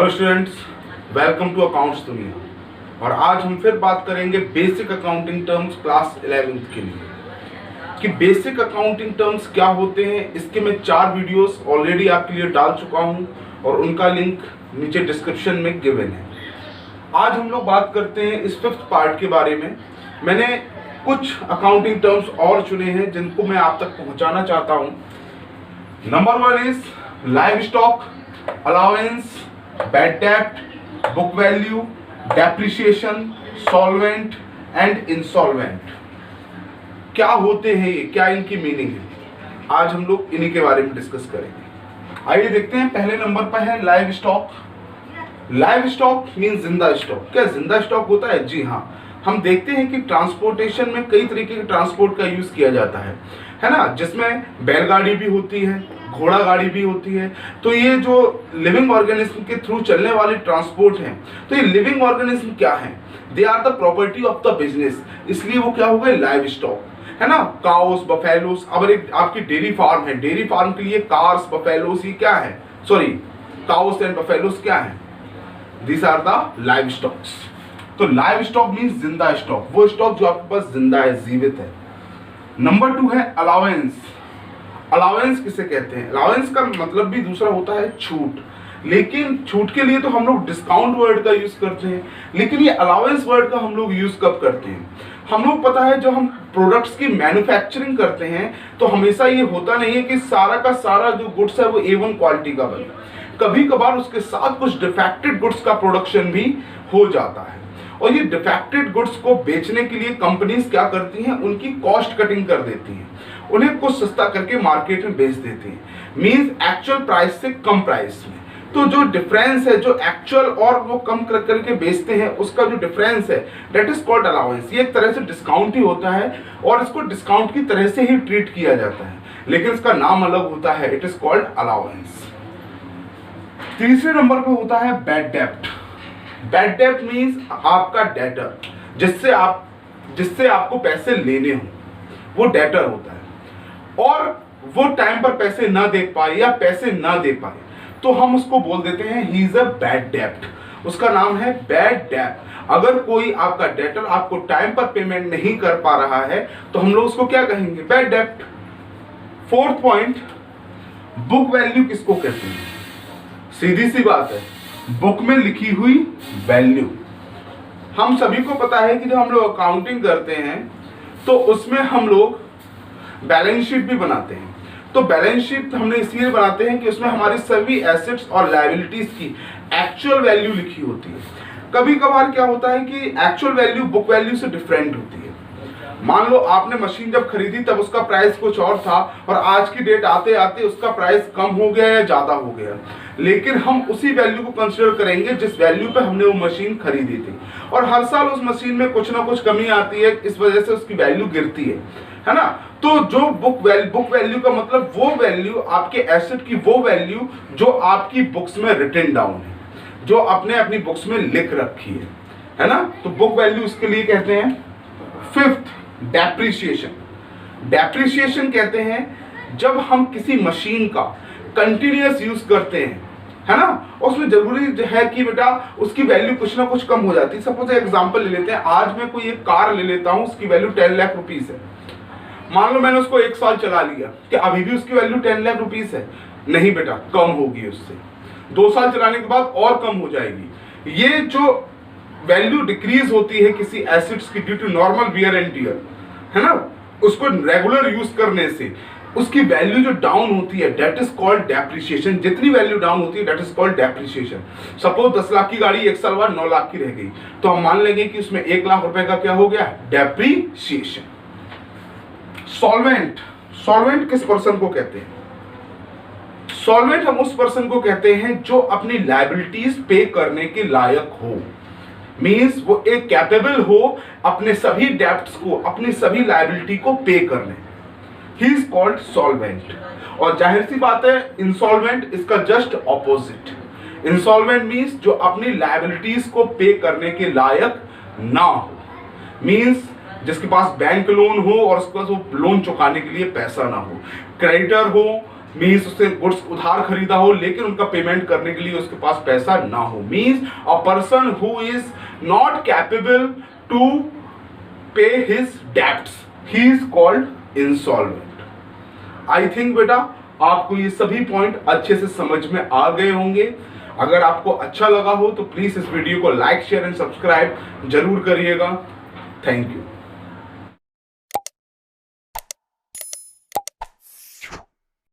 Hello students, welcome to accounts Duniya. और आज हम फिर बात करेंगे basic accounting terms class 11th के लिए कि बेसिक अकाउंटिंग टर्म्स क्या होते हैं। इसके मैं 4 वीडियोस ऑलरेडी आपके लिए डाल चुका हूं और उनका लिंक नीचे डिस्क्रिप्शन में गिवन है। आज हम लोग बात करते हैं इस 5th पार्ट के बारे में। मैंने कुछ अकाउंटिंग टर्म्स और चुने हैं जिनको मैं आप तक पहुंचाना चाहता हूं। Number 1 is live stock, allowance, bad डेब्ट, book value, depreciation, solvent and insolvent. क्या होते हैं ये, क्या इनकी मीनिंग है, आज हम लोग इन्हीं के बारे में डिस्कस करेंगे। आइए देखते हैं। पहले नंबर पर है live stock. Live stock mean जिंदा स्टॉक। क्या जिंदा स्टॉक होता है? जी हाँ। हम देखते हैं कि ट्रांसपोर्टेशन में कई तरीके के ट्रांसपोर्ट का यूज किया जाता है ना, जिसमें बैलगाड़ी भी होती है, घोड़ा गाड़ी भी होती है। तो ये जो लिविंग ऑर्गेनिज्म के थ्रू चलने वाली ट्रांसपोर्ट है, तो ये लिविंग ऑर्गेनिज्म क्या है? They are the property of the business, इसलिए वो क्या हो गए? लाइव स्टॉक, है ना। Cows, buffaloes. अब एक आपकी डेयरी फार्म है, डेयरी फार्म के लिए कार्स, बफेलोस, ये क्या है? सॉरी, काउस एंड बफेलोस क्या है? These are the livestocks. तो लाइव स्टॉक मीन्स जिंदा स्टॉक, वो स्टॉक जो आपके पास जिंदा है, जीवित है। नंबर 2 है अलाउंस। अलाउंस किसे कहते हैं? अलाउंस का मतलब भी दूसरा होता है छूट, लेकिन छूट के लिए तो हम लोग डिस्काउंट वर्ड का यूज करते हैं, लेकिन ये अलाउंस वर्ड का हम लोग यूज कब करते हैं? हम लोग पता है जब हम प्रोडक्ट्स की मैन्युफैक्चरिंग करते हैं तो हमेशा ये होता नहीं है कि सारा का सारा जो गुड्स है वो A1 क्वालिटी का बने। कभी कभार उसके साथ कुछ डिफेक्टेड गुड्स का प्रोडक्शन भी हो जाता है, और ये डिफेक्टेड गुड्स को बेचने के लिए कंपनीज क्या करती हैं? उनकी कॉस्ट कटिंग कर देती हैं, उन्हें कुछ सस्ता करके मार्केट में बेच देती हैं, मींस एक्चुअल प्राइस से कम प्राइस में। तो जो डिफरेंस है, जो एक्चुअल और वो कम कर करके बेचते हैं, उसका जो डिफरेंस है, दैट इज कॉल्ड अलाउंस। ये एक तरह से डिस्काउंट ही होता है और इसको डिस्काउंट की तरह से ही ट्रीट किया जाता है, लेकिन इसका नाम अलग होता है, इट इज कॉल्ड अलाउंस। तीसरे नंबर पे होता है बैड डेब्ट। बैड डेब्ट मीन्स आपका डेटर, जिससे आपको पैसे लेने हो, वो डेटर होता है और वो टाइम पर पैसे ना दे पाए या पैसे ना दे पाए तो हम उसको बोल देते हैं ही इज अ बैड डेब्ट। उसका नाम है बैड डेब्ट। अगर कोई आपका डेटर आपको टाइम पर पेमेंट नहीं कर पा रहा है तो हम लोग उसको क्या कहेंगे? बैड डेब्ट। 4th पॉइंट, बुक वैल्यू किसको कहते हैं? सीधी सी बात है, बुक में लिखी हुई वैल्यू। हम सभी को पता है कि जब हम लोग अकाउंटिंग करते हैं तो उसमें हम लोग बैलेंस शीट भी बनाते हैं। तो बैलेंस शीट हमने इसलिए बनाते हैं कि उसमें हमारी सभी एसेट्स और लायबिलिटीज की एक्चुअल वैल्यू लिखी होती है। कभी कभार क्या होता है कि एक्चुअल वैल्यू बुक वैल्यू से डिफरेंट होती है। मान लो आपने मशीन जब खरीदी तब उसका प्राइस कुछ और था और आज की डेट आते आते उसका प्राइस कम हो गया या ज्यादा हो गया, लेकिन हम उसी वैल्यू को कंसीडर करेंगे जिस वैल्यू पे हमने वो मशीन खरीदी थी। और हर साल उस मशीन में कुछ ना कुछ कमी आती है, इस वजह से उसकी वैल्यू गिरती है ना। तो जो बुक वैल्यू का मतलब वो वैल्यू, आपके एसेट की वो वैल्यू जो आपकी बुक्स में रिटन डाउन है, जो आपने अपनी बुक्स में लिख रखी है ना। तो बुक वैल्यू इसके लिए कहते हैं। 5th, depreciation. डेप्रिसिएशन कहते हैं जब हम किसी मशीन का कंटिन्यूअस यूज करते हैं, है ना, उसमें जरूरी है कि बेटा उसकी वैल्यू कुछ ना कुछ कम हो जाती है। सपोज एग्जांपल ले लेते हैं, आज मैं कोई एक कार ले लेता हूं, उसकी वैल्यू 10 लाख रुपीस है। मान लो मैंने उसको 1 साल चला लिया, कि अभी भी उसकी वैल्यू 10 लाख रुपीस है? नहीं बेटा, कम होगी उससे। 2 साल चलाने के बाद और कम हो जाएगी। ये जो वैल्यू डिक्रीज होती है किसी एसेट्स की due to normal wear and tear, है ना, उसको रेगुलर यूज करने से उसकी वैल्यू जो डाउन होती है, दैट इज कॉल्ड डेप्रिसिएशन। जितनी वैल्यू डाउन होती है that is called depreciation. Suppose 10 lakh की गाड़ी 1 साल बाद 9 लाख की रह गई, तो हम मान लेंगे कि उसमें 1 लाख रुपए का क्या हो गया? डेप्रिसिएशन। सॉल्वेंट। सॉल्वेंट किस पर्सन को कहते हैं? सॉल्वेंट हम उस पर्सन को कहते हैं जो अपनी लायबिलिटीज पे करने के लायक हो, मींस वो एक कैपेबल हो अपने सभी डेब्ट्स को, अपनी सभी लायबिलिटी को पे करने। ही इज कॉल्ड सॉल्वेंट। और जाहिर सी बात है, इंसॉल्वेंट इसका जस्ट ऑपोजिट। इंसॉल्वेंट मींस जो अपनी लायबिलिटीज को पे करने के लायक ना हो, मींस जिसके पास बैंक लोन हो और उसके पास वो लोन चुकाने के लिए पैसा ना हो, क्रेडिटर हो मीन्स उससे गुड्स उधार खरीदा हो लेकिन उनका पेमेंट करने के लिए उसके पास पैसा ना हो, means a person who is not capable to pay his debts, he is called insolvent. I think बेटा आपको ये सभी पॉइंट अच्छे से समझ में आ गए होंगे। अगर आपको अच्छा लगा हो तो प्लीज इस वीडियो को लाइक शेयर एंड सब्सक्राइब जरूर करिएगा। Thank you.